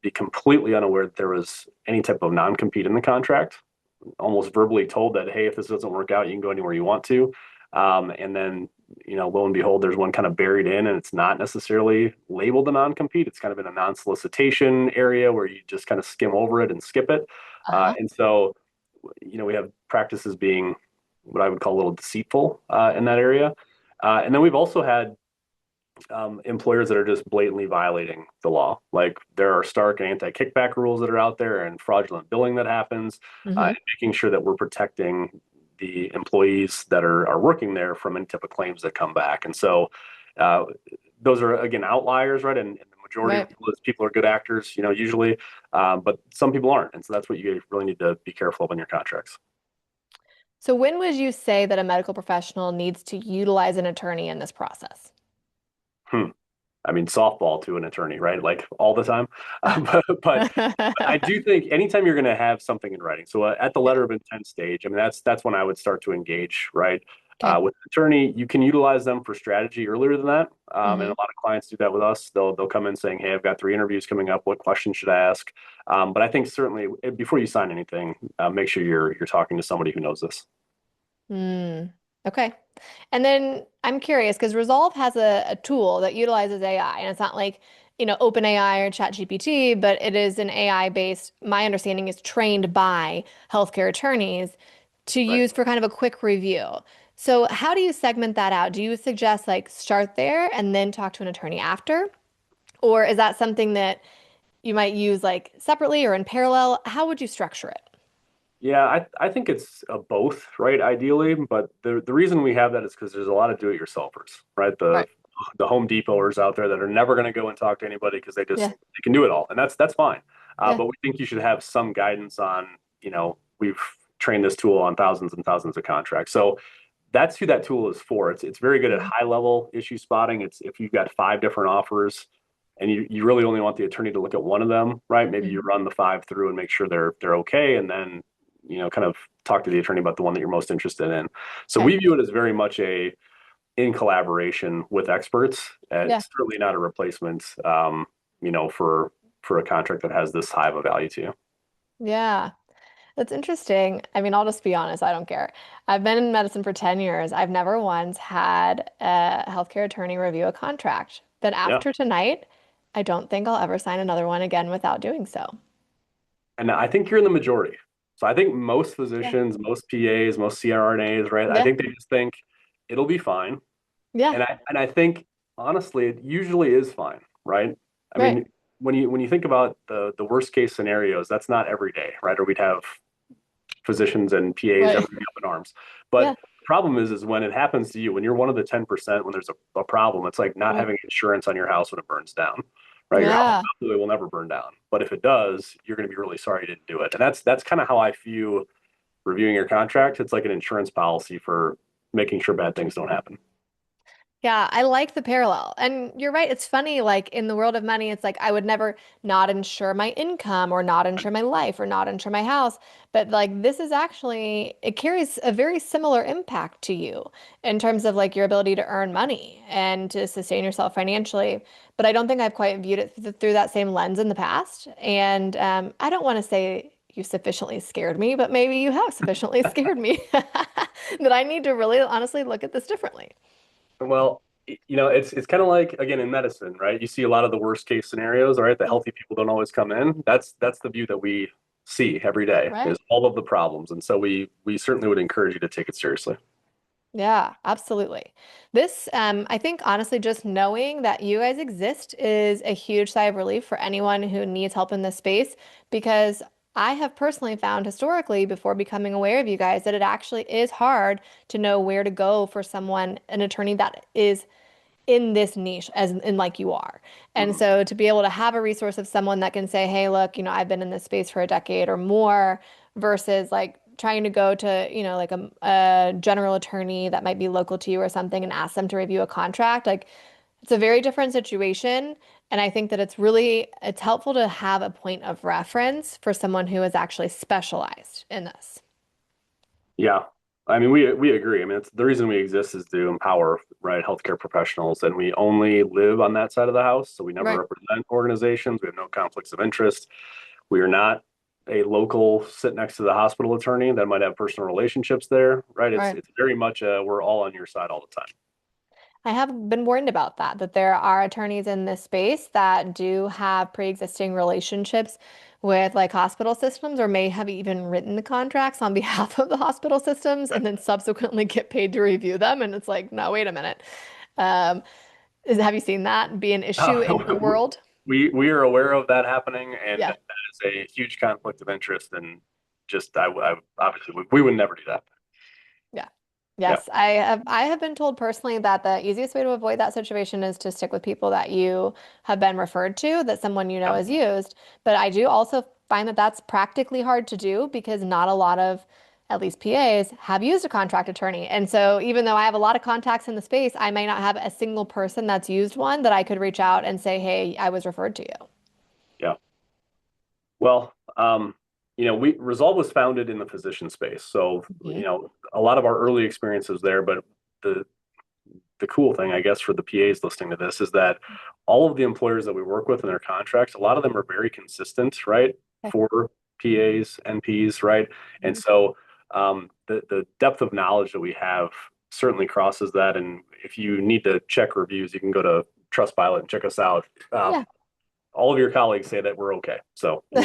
[SPEAKER 2] be completely unaware that there was any type of non-compete in the contract, almost verbally told that, hey, if this doesn't work out, you can go anywhere you want to. And then, lo and behold, there's one kind of buried in, and it's not necessarily labeled a non-compete. It's kind of in a non-solicitation area where you just kind of skim over it and skip it.
[SPEAKER 1] Uh-huh.
[SPEAKER 2] And so we have practices being what I would call a little deceitful in that area. And then we've also had employers that are just blatantly violating the law. Like there are stark anti-kickback rules that are out there and fraudulent billing that happens,
[SPEAKER 1] Hmm.
[SPEAKER 2] and making sure that we're protecting the employees that are working there from any type of claims that come back. And so uh, those are again outliers, right? And the majority of
[SPEAKER 1] Right.
[SPEAKER 2] people are good actors, usually, but some people aren't. And so that's what you really need to be careful of in your contracts.
[SPEAKER 1] So when would you say that a medical professional needs to utilize an attorney in this process?
[SPEAKER 2] Hmm. I mean, softball to an attorney, right? Like all the time. But I do think anytime you're going to have something in writing, so at the
[SPEAKER 1] Yeah.
[SPEAKER 2] letter of intent stage, I mean, that's when I would start to engage, right?
[SPEAKER 1] Okay.
[SPEAKER 2] With an attorney, you can utilize them for strategy earlier than that, and
[SPEAKER 1] Hmm.
[SPEAKER 2] a lot of clients do that with us. They'll come in saying, "Hey, I've got 3 interviews coming up. What questions should I ask?" But I think certainly before you sign anything, make sure you're talking to somebody who knows this.
[SPEAKER 1] Hmm. Okay. And then I'm curious because Resolve has a tool that utilizes AI, and it's not like OpenAI or ChatGPT, but it is an AI based, my understanding is trained by healthcare attorneys to
[SPEAKER 2] Right.
[SPEAKER 1] use for kind of a quick review. So how do you segment that out? Do you suggest like start there and then talk to an attorney after? Or is that something that you might use like separately or in parallel? How would you structure it?
[SPEAKER 2] Yeah, I think it's a both, right? Ideally, but the reason we have that is because there's a lot of do-it-yourselfers, right?
[SPEAKER 1] Right.
[SPEAKER 2] The Home Depoters out there that are never going to go and talk to anybody because
[SPEAKER 1] Yeah.
[SPEAKER 2] they can do it all, and that's fine.
[SPEAKER 1] Yeah.
[SPEAKER 2] But we think you should have some guidance on, we've trained this tool on thousands and thousands of contracts, so that's who that tool is for. It's very good at
[SPEAKER 1] Mhm.
[SPEAKER 2] high level issue spotting. It's if you've got five different offers and you really only want the attorney to look at one of them, right? Maybe you
[SPEAKER 1] Mhm.
[SPEAKER 2] run the five through and make sure they're okay, and then kind of talk to the attorney about the one that you're most interested in. So
[SPEAKER 1] Okay.
[SPEAKER 2] we view it as very much a in collaboration with experts.
[SPEAKER 1] Yeah.
[SPEAKER 2] It's certainly not a replacement, for a contract that has this high of a value to you.
[SPEAKER 1] Yeah. That's interesting. I mean, I'll just be honest, I don't care. I've been in medicine for 10 years. I've never once had a healthcare attorney review a contract. But
[SPEAKER 2] Yeah.
[SPEAKER 1] after tonight, I don't think I'll ever sign another one again without doing so.
[SPEAKER 2] And I think you're in the majority. So I think most
[SPEAKER 1] Yeah.
[SPEAKER 2] physicians, most PAs, most CRNAs, right? I
[SPEAKER 1] Yeah.
[SPEAKER 2] think they just think it'll be fine.
[SPEAKER 1] Yeah.
[SPEAKER 2] And I think honestly, it usually is fine, right? I
[SPEAKER 1] Right.
[SPEAKER 2] mean, when you think about the worst case scenarios, that's not every day, right? Or we'd have physicians and PAs,
[SPEAKER 1] Right.
[SPEAKER 2] everybody up in arms.
[SPEAKER 1] Yeah.
[SPEAKER 2] But the problem is when it happens to you, when you're one of the 10%, when there's a problem, it's like not
[SPEAKER 1] Right.
[SPEAKER 2] having insurance on your house when it burns down, right? Your house
[SPEAKER 1] Yeah.
[SPEAKER 2] absolutely will never burn down. But if it does, you're going to be really sorry you didn't do it. And that's kind of how I view reviewing your contract. It's like an insurance policy for making sure bad things don't happen.
[SPEAKER 1] Yeah, I like the parallel. And you're right. It's funny, like in the world of money, it's like I would never not insure my income or not insure my life or not insure my house. But like this is actually, it carries a very similar impact to you in terms of like your ability to earn money and to sustain yourself financially. But I don't think I've quite viewed it through that same lens in the past. And I don't want to say you sufficiently scared me, but maybe you have sufficiently scared me that I need to really honestly look at this differently.
[SPEAKER 2] Well, it's kind of like again in medicine, right? You see a lot of the worst case scenarios, right? The healthy people don't always come in. That's the view that we see every day is
[SPEAKER 1] Right.
[SPEAKER 2] all of the problems. And so we certainly would encourage you to take it seriously.
[SPEAKER 1] Yeah, absolutely. This, I think honestly, just knowing that you guys exist is a huge sigh of relief for anyone who needs help in this space because I have personally found historically before becoming aware of you guys that it actually is hard to know where to go for someone, an attorney that is in this niche as in like you are. And
[SPEAKER 2] Mhm.
[SPEAKER 1] so to be able to have a resource of someone that can say, "Hey, look, I've been in this space for a decade or more," versus like trying to go to, like a general attorney that might be local to you or something and ask them to review a contract, like it's a very different situation. And I think that it's helpful to have a point of reference for someone who is actually specialized in this.
[SPEAKER 2] Yeah. I mean, we agree. I mean, it's the reason we exist is to empower, right, healthcare professionals, and we only live on that side of the house. So we never
[SPEAKER 1] Right,
[SPEAKER 2] represent organizations. We have no conflicts of interest. We are not a local sit next to the hospital attorney that might have personal relationships there, right? It's
[SPEAKER 1] right.
[SPEAKER 2] it's very much we're all on your side all the time.
[SPEAKER 1] I have been warned about that there are attorneys in this space that do have pre-existing relationships with like hospital systems or may have even written the contracts on behalf of the hospital systems and then subsequently get paid to review them. And it's like, no, wait a minute. Um, have you seen that be an issue in your world?
[SPEAKER 2] We are aware of that happening, and
[SPEAKER 1] Yeah.
[SPEAKER 2] that is a huge conflict of interest. And just I obviously we would never do that.
[SPEAKER 1] Yeah.
[SPEAKER 2] Yeah,
[SPEAKER 1] Yes, I have been told personally that the easiest way to avoid that situation is to stick with people that you have been referred to, that someone you know
[SPEAKER 2] yeah,
[SPEAKER 1] has used. But I do also find that that's practically hard to do because not a lot of, at least PAs, have used a contract attorney. And so even though I have a lot of contacts in the space, I may not have a single person that's used one that I could reach out and say, "Hey, I was referred to you."
[SPEAKER 2] yeah. Well, we Resolve was founded in the physician space, so
[SPEAKER 1] Mhm.
[SPEAKER 2] a lot of our early experiences there. But the the cool thing, I guess, for the PAs listening to this is that all of the employers that we work with in their contracts, a lot of them are very consistent, right?
[SPEAKER 1] Okay.
[SPEAKER 2] For PAs, NPs, right? And
[SPEAKER 1] Mhm.
[SPEAKER 2] so the depth of knowledge that we have certainly crosses that. And if you need to check reviews, you can go to Trustpilot and check us out.
[SPEAKER 1] Yeah.
[SPEAKER 2] all of your colleagues say that we're okay. So you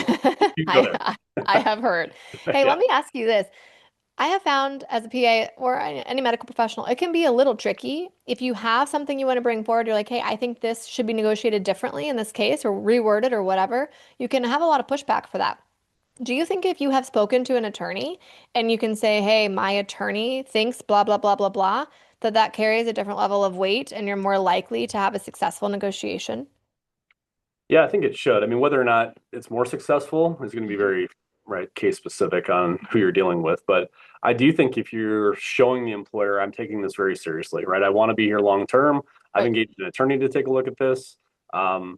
[SPEAKER 2] can go there.
[SPEAKER 1] I have heard. Hey,
[SPEAKER 2] Yeah.
[SPEAKER 1] let me ask you this. I have found as a PA or any medical professional, it can be a little tricky. If you have something you want to bring forward, you're like, hey, I think this should be negotiated differently in this case or reworded or whatever, you can have a lot of pushback for that. Do you think if you have spoken to an attorney and you can say, hey, my attorney thinks blah, blah, blah, blah, blah, that that carries a different level of weight and you're more likely to have a successful negotiation?
[SPEAKER 2] Yeah, I think it should. I mean, whether or not it's more successful is going to be
[SPEAKER 1] Mhm.
[SPEAKER 2] very, right, case specific on who you're dealing with. But I do think if you're showing the employer, I'm taking this very seriously, right? I want to be here long term. I've
[SPEAKER 1] Right.
[SPEAKER 2] engaged an attorney to take a look at this. Um,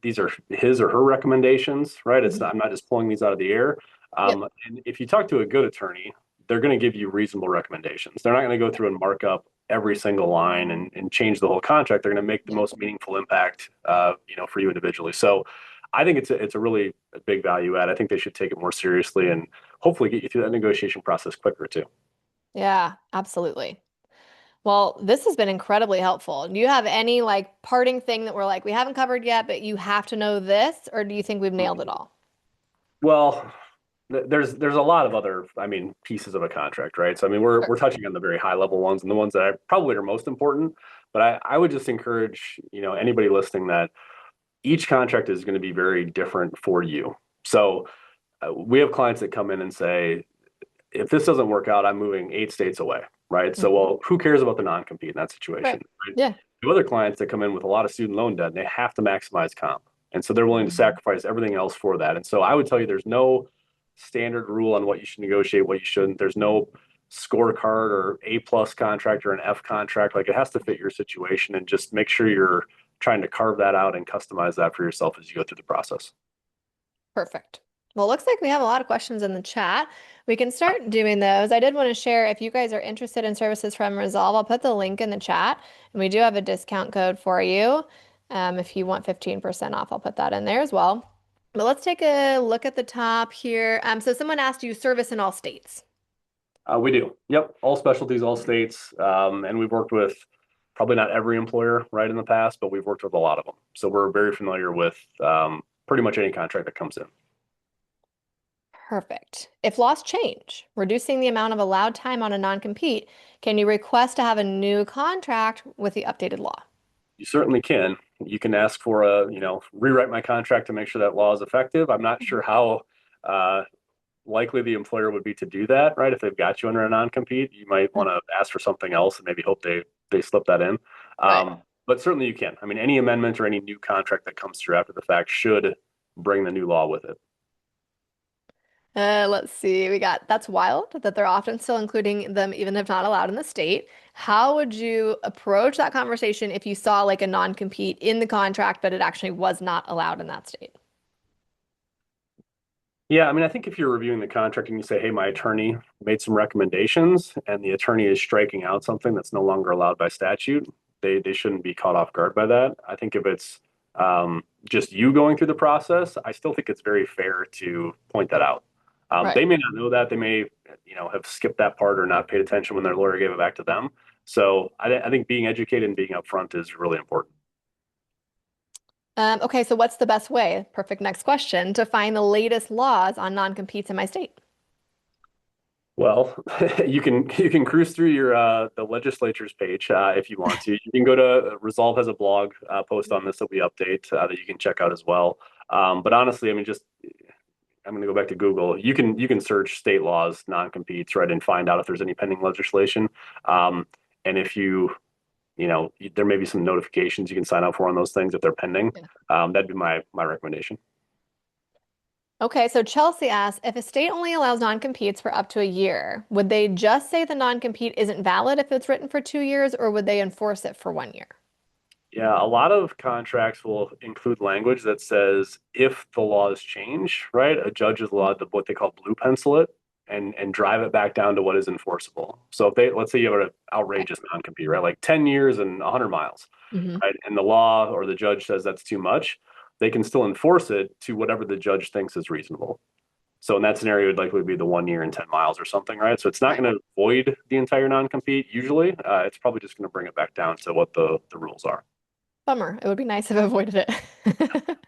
[SPEAKER 2] these are his or her recommendations, right? It's
[SPEAKER 1] Mhm.
[SPEAKER 2] not, I'm not just pulling these out of the air.
[SPEAKER 1] Yep.
[SPEAKER 2] And if you talk to a good attorney, they're going to give you reasonable recommendations. They're not going to go through and mark up every single line and change the whole contract. They're going to make the
[SPEAKER 1] Yeah.
[SPEAKER 2] most meaningful impact, for you individually. So I think it's a really big value add. I think they should take it more seriously and hopefully get you through that negotiation process quicker too.
[SPEAKER 1] Yeah, absolutely. Well, this has been incredibly helpful. Do you have any like parting thing that we're like, we haven't covered yet, but you have to know this, or do you think we've nailed it all?
[SPEAKER 2] Well, there's a lot of other, I mean, pieces of a contract, right? So I mean, we're
[SPEAKER 1] Sure.
[SPEAKER 2] we're touching on the very high level ones and the ones that probably are most important. But I would just encourage, anybody listening that each contract is going to be very different for you. So we have clients that come in and say, if this doesn't work out, I'm moving 8 states away, right? So,
[SPEAKER 1] Mhm.
[SPEAKER 2] well, who cares about the non-compete in that situation,
[SPEAKER 1] Right.
[SPEAKER 2] right?
[SPEAKER 1] Yeah.
[SPEAKER 2] The other clients that come in with a lot of student loan debt, and they have to maximize comp. And so they're willing to sacrifice everything else for that. And so I would tell you there's no standard rule on what you should negotiate, what you shouldn't. There's no scorecard or A plus contract or an F contract. Like it has to fit your situation and just make sure you're trying to carve that out and customize that for yourself as you go through the process.
[SPEAKER 1] Perfect. Well, it looks like we have a lot of questions in the chat. We can start doing those. I did want to share if you guys are interested in services from Resolve, I'll put the link in the chat. And we do have a discount code for you. If you want 15% off, I'll put that in there as well. But let's take a look at the top here. So someone asked you service in all states.
[SPEAKER 2] We do. Yep. All specialties, all states. And we've worked with probably not every employer right in the past, but we've worked with a lot of them. So we're very familiar with pretty much any contract that comes in.
[SPEAKER 1] Perfect. If laws change, reducing the amount of allowed time on a non-compete, can you request to have a new contract with the updated law?
[SPEAKER 2] You certainly can. You can ask for rewrite my contract to make sure that law is effective. I'm not sure how uh, likely the employer would be to do that, right? If they've got you under a non-compete, you might want to ask for something else and maybe hope they slip that in.
[SPEAKER 1] Right.
[SPEAKER 2] But certainly you can. I mean, any amendment or any new contract that comes through after the fact should bring the new law with it.
[SPEAKER 1] Let's see. We got that's wild that they're often still including them even if not allowed in the state. How would you approach that conversation if you saw like a non-compete in the contract, but it actually was not allowed in that state?
[SPEAKER 2] Yeah, I mean, I think if you're reviewing the contract and you say, hey, my attorney made some recommendations and the attorney is striking out something that's no longer allowed by statute, they shouldn't be caught off guard by that. I think if it's just you going through the process, I still think it's very fair to point that out.
[SPEAKER 1] Right.
[SPEAKER 2] They may not know that. They may, have skipped that part or not paid attention when their lawyer gave it back to them. So I think being educated and being upfront is really important.
[SPEAKER 1] Okay, so what's the best way? Perfect next question to find the latest laws on non-competes in my state.
[SPEAKER 2] Well, you can cruise through your the legislature's page if you want to. You can go to Resolve has a blog post on this that we update that you can check out as well. But honestly, I mean, just I'm going to go back to Google. You can search state laws, non-competes, right, and find out if there's any pending legislation. Um, and if there may be some notifications you can sign up for on those things if they're pending.
[SPEAKER 1] Yeah.
[SPEAKER 2] That'd be my recommendation.
[SPEAKER 1] Okay, so Chelsea asks, if a state only allows non-competes for up to a year, would they just say the non-compete isn't valid if it's written for 2 years, or would they enforce it for 1 year?
[SPEAKER 2] Yeah, a lot of contracts will include language that says if the laws change, right, a judge is allowed to what they call blue pencil it and drive it back down to what is enforceable. So if let's say you have an
[SPEAKER 1] Okay.
[SPEAKER 2] outrageous non-compete, right, like 10 years and 100 miles,
[SPEAKER 1] Hmm.
[SPEAKER 2] right, and the law or the judge says that's too much, they can still enforce it to whatever the judge thinks is reasonable. So in that scenario, it'd likely be the 1 year and 10 miles or something, right? So it's not
[SPEAKER 1] Right.
[SPEAKER 2] going to void the entire non-compete usually. It's probably just going to bring it back down to what the rules are.
[SPEAKER 1] Bummer. It would be nice if I avoided it.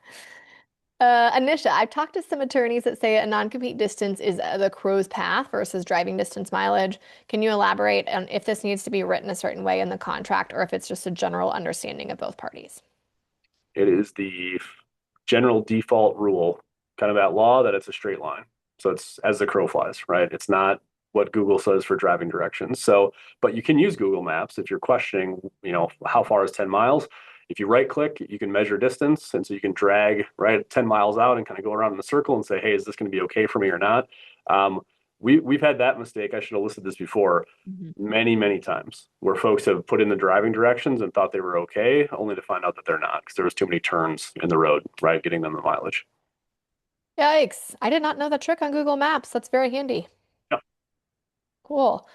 [SPEAKER 1] Anisha, I've talked to some attorneys that say a non-compete distance is the crow's path versus driving distance mileage. Can you elaborate on if this needs to be written a certain way in the contract or if it's just a general understanding of both parties?
[SPEAKER 2] It is the general default rule, kind of at law, that it's a straight line. So it's as the crow flies, right? It's not what Google says for driving directions. So, but you can use Google Maps if you're questioning, how far is 10 miles? If you right click, you can measure distance. And so you can drag right 10 miles out and kind of go around in a circle and say, hey, is this going to be okay for me or not? Um, we've had that mistake. I should have listed this before
[SPEAKER 1] Mhm.
[SPEAKER 2] many, many times where folks have put in the driving directions and thought they were okay, only to find out that they're not because there was too many turns in the road, right? Getting them the mileage.
[SPEAKER 1] Yikes. I did not know that trick on Google Maps. That's very handy.
[SPEAKER 2] Yeah.
[SPEAKER 1] Cool.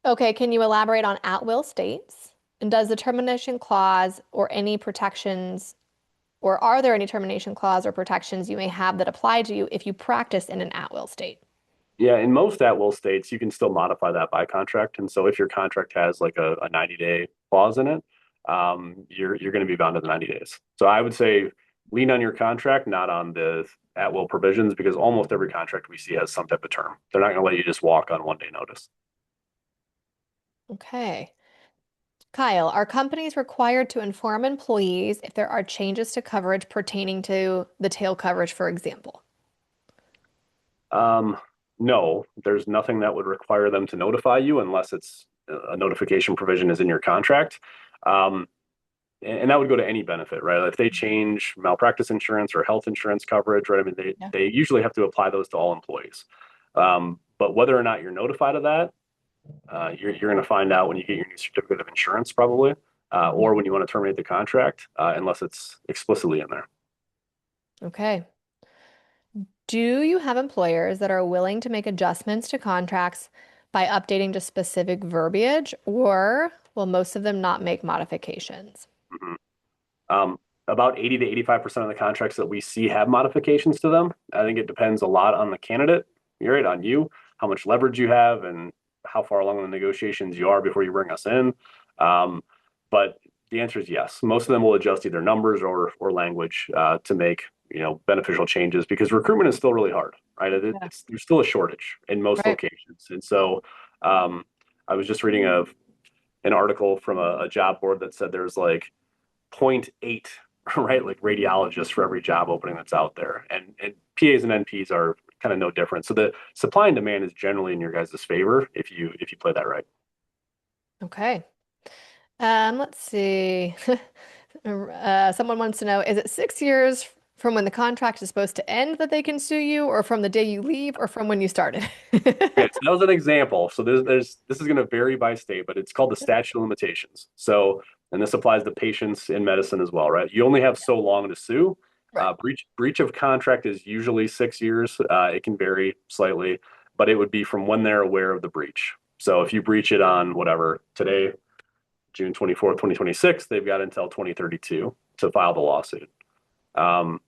[SPEAKER 1] Okay, can you elaborate on at-will states? And does the termination clause or any protections, or are there any termination clause or protections you may have that apply to you if you practice in an at-will state?
[SPEAKER 2] Yeah, in most at-will states, you can still modify that by contract. And so if your contract has like a 90-day clause in it, you're going to be bound to the 90 days. So I would say lean on your contract, not on the at-will provisions, because almost every contract we see has some type of term. They're not going to let you just walk on 1 day notice.
[SPEAKER 1] Okay. Kyle, are companies required to inform employees if there are changes to coverage pertaining to the tail coverage, for example?
[SPEAKER 2] Um, no, there's nothing that would require them to notify you unless it's a notification provision is in your contract. Um, and that would go to any benefit, right? If they change malpractice insurance or health insurance coverage, right? I mean,
[SPEAKER 1] Yeah.
[SPEAKER 2] they usually have to apply those to all employees. But whether or not you're notified of that, you're going to find out when you get your new certificate of insurance, probably,
[SPEAKER 1] Mhm.
[SPEAKER 2] or when you want to terminate the contract, unless it's explicitly in there.
[SPEAKER 1] Okay. Do you have employers that are willing to make adjustments to contracts by updating just specific verbiage, or will most of them not make modifications?
[SPEAKER 2] Mhm. Um, about 80 to 85% of the contracts that we see have modifications to them. I think it depends a lot on the candidate, you're right, on you, how much leverage you have, and how far along in the negotiations you are before you bring us in. Um, but the answer is yes. Most of them will adjust either numbers or language to make beneficial changes because recruitment is still really hard, right?
[SPEAKER 1] Yeah.
[SPEAKER 2] There's still a shortage in most
[SPEAKER 1] Right.
[SPEAKER 2] locations, and so um, I was just reading an article from a job board that said there's like zero point 0.8, right, like radiologists for every job opening that's out there. And PAs and NPs are kind of no different. So the supply and demand is generally in your guys' favor if you play that right.
[SPEAKER 1] Okay. Let's see. Someone wants to know, is it 6 years from when the contract is supposed to end that they can sue you, or from the day you leave, or from when you started?
[SPEAKER 2] Okay, so that was an example. So this is going to vary by state, but it's called the statute of limitations. So, and this applies to patients in medicine as well, right? You only have so long to sue.
[SPEAKER 1] Right.
[SPEAKER 2] Breach of contract is usually 6 years. It can vary slightly, but it would be from when they're aware of the breach. So if you breach it on whatever today, June 24th, 2026, they've got until 2032 to file the lawsuit. Um,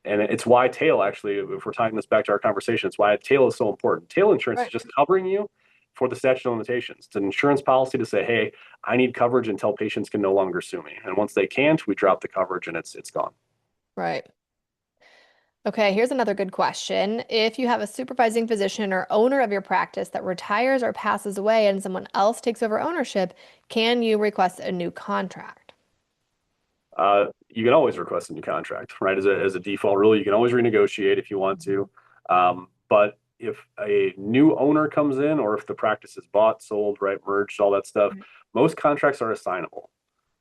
[SPEAKER 2] and it's why tail actually, if we're tying this back to our conversation, it's why tail is so important. Tail insurance is
[SPEAKER 1] Right.
[SPEAKER 2] just covering you for the statute of limitations. It's an insurance policy to say, hey, I need coverage until patients can no longer sue me. And once they can't, we drop the coverage and it's gone.
[SPEAKER 1] Right. Okay, here's another good question. If you have a supervising physician or owner of your practice that retires or passes away and someone else takes over ownership, can you request a new contract?
[SPEAKER 2] You can always request a new contract, right? As a default rule, you can always renegotiate if you want to. But if a new owner comes in, or if the practice is bought, sold, right, merged, all that stuff,
[SPEAKER 1] Right.
[SPEAKER 2] most contracts are assignable.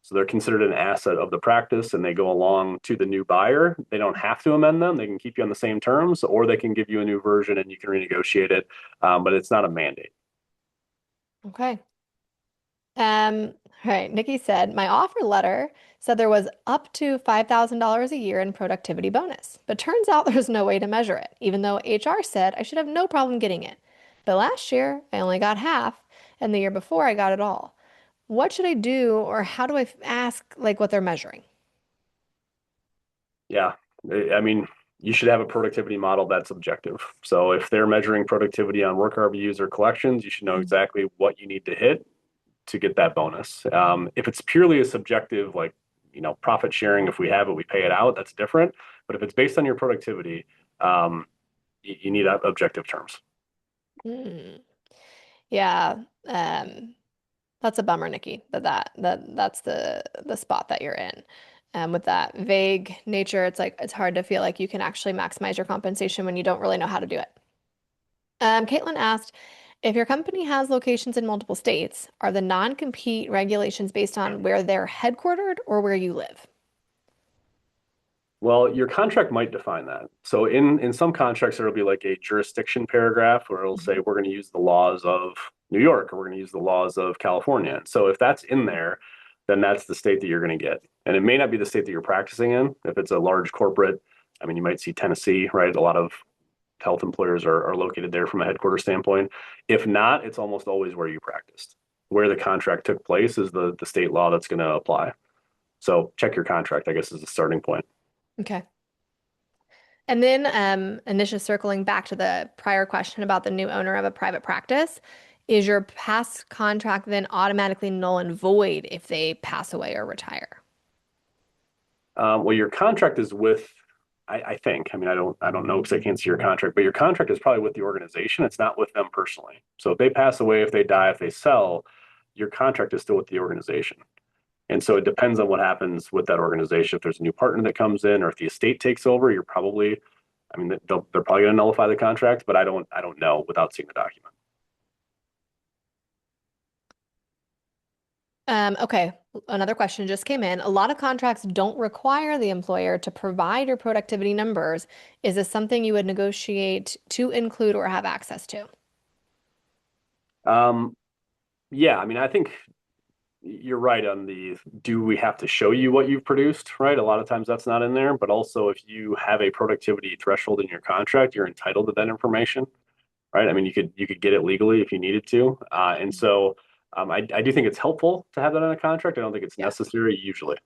[SPEAKER 2] So they're considered an asset of the practice and they go along to the new buyer. They don't have to amend them. They can keep you on the same terms or they can give you a new version and you can renegotiate it. But it's not a mandate.
[SPEAKER 1] Okay. All right. Nikki said, my offer letter said there was up to $5,000 a year in productivity bonus, but turns out there's no way to measure it, even though HR said I should have no problem getting it. But last year, I only got half, and the year before, I got it all. What should I do, or how do I ask, like, what they're measuring?
[SPEAKER 2] Yeah. I mean, you should have a productivity model that's objective. So if they're measuring productivity on work RVUs or collections, you should know
[SPEAKER 1] Mm.
[SPEAKER 2] exactly what you need to hit to get that bonus. If it's purely a subjective, like, profit sharing, if we have it, we pay it out, that's different. But if it's based on your productivity, you need objective terms.
[SPEAKER 1] Hmm. Yeah. That's a bummer, Nikki, that's the spot that you're in. With that vague nature, it's like it's hard to feel like you can actually maximize your compensation when you don't really know how to do it. Caitlin asked, if your company has locations in multiple states, are the non-compete regulations based on where they're headquartered or where you live?
[SPEAKER 2] Well, your contract might define that. So in some contracts, there'll be like a jurisdiction paragraph where it'll say
[SPEAKER 1] Mhm.
[SPEAKER 2] we're going to use the laws of New York or we're going to use the laws of California. So if that's in there, then that's the state that you're going to get. And it may not be the state that you're practicing in. If it's a large corporate, I mean, you might see Tennessee, right? A lot of health employers are located there from a headquarters standpoint. If not, it's almost always where you practiced. Where the contract took place is the state law that's going to apply. So check your contract, I guess, is the starting point.
[SPEAKER 1] Okay. And then, Anisha, circling back to the prior question about the new owner of a private practice, is your past contract then automatically null and void if they pass away or retire?
[SPEAKER 2] Well, your contract is with, I think. I mean, I don't know because I can't see your contract, but your contract is probably with the organization. It's not with them personally. So if they pass away, if they die, if they sell, your contract is still with the organization. And so it depends on what happens with that organization. If there's a new partner that comes in, or if the estate takes over, you're probably, I mean, they're probably going to nullify the contract, but I don't know without seeing the document.
[SPEAKER 1] Okay, another question just came in. A lot of contracts don't require the employer to provide your productivity numbers. Is this something you would negotiate to include or have access to?
[SPEAKER 2] Um, yeah, I mean, I think you're right on the do we have to show you what you've produced, right? A lot of times that's not in there, but also if you have a productivity threshold in your contract, you're entitled to that information, right? I mean, you could get it legally if you needed to, and so I do think it's helpful to have that in a contract. I don't think it's
[SPEAKER 1] Yeah.
[SPEAKER 2] necessary usually.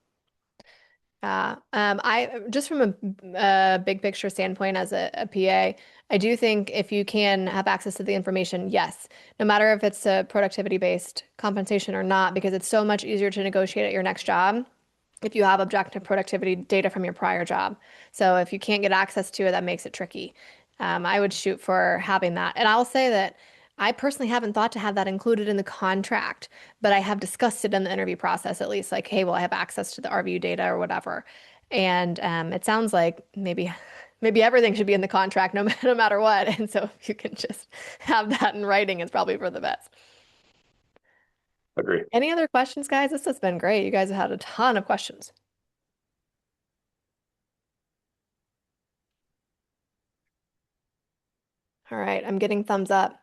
[SPEAKER 1] I just from a big picture standpoint as a PA, I do think if you can have access to the information, yes, no matter if it's a productivity based compensation or not, because it's so much easier to negotiate at your next job if you have objective productivity data from your prior job. So if you can't get access to it, that makes it tricky. I would shoot for having that. And I'll say that I personally haven't thought to have that included in the contract, but I have discussed it in the interview process at least, like, hey, well, I have access to the RVU data or whatever. And it sounds like maybe everything should be in the contract no matter what. And so if you can just have that in writing, it's probably for the best.
[SPEAKER 2] Agree.
[SPEAKER 1] Any other questions, guys? This has been great. You guys have had a ton of questions. All right, I'm getting thumbs up.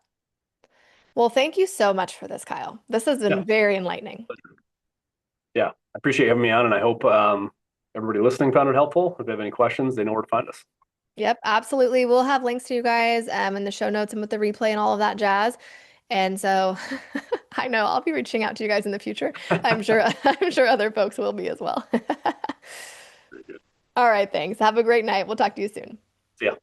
[SPEAKER 1] Well, thank you so much for this, Kyle. This has been
[SPEAKER 2] Yeah,
[SPEAKER 1] very enlightening.
[SPEAKER 2] yeah. I appreciate you having me on, and I hope everybody listening found it helpful. If they have any questions, they know where to find us.
[SPEAKER 1] Yep, absolutely. We'll have links to you guys in the show notes and with the replay and all of that jazz. And so I know I'll be reaching out to you guys in the future. I'm sure I'm sure other folks will be as well.
[SPEAKER 2] Very good.
[SPEAKER 1] All right, thanks. Have a great night. We'll talk to you soon.
[SPEAKER 2] See ya.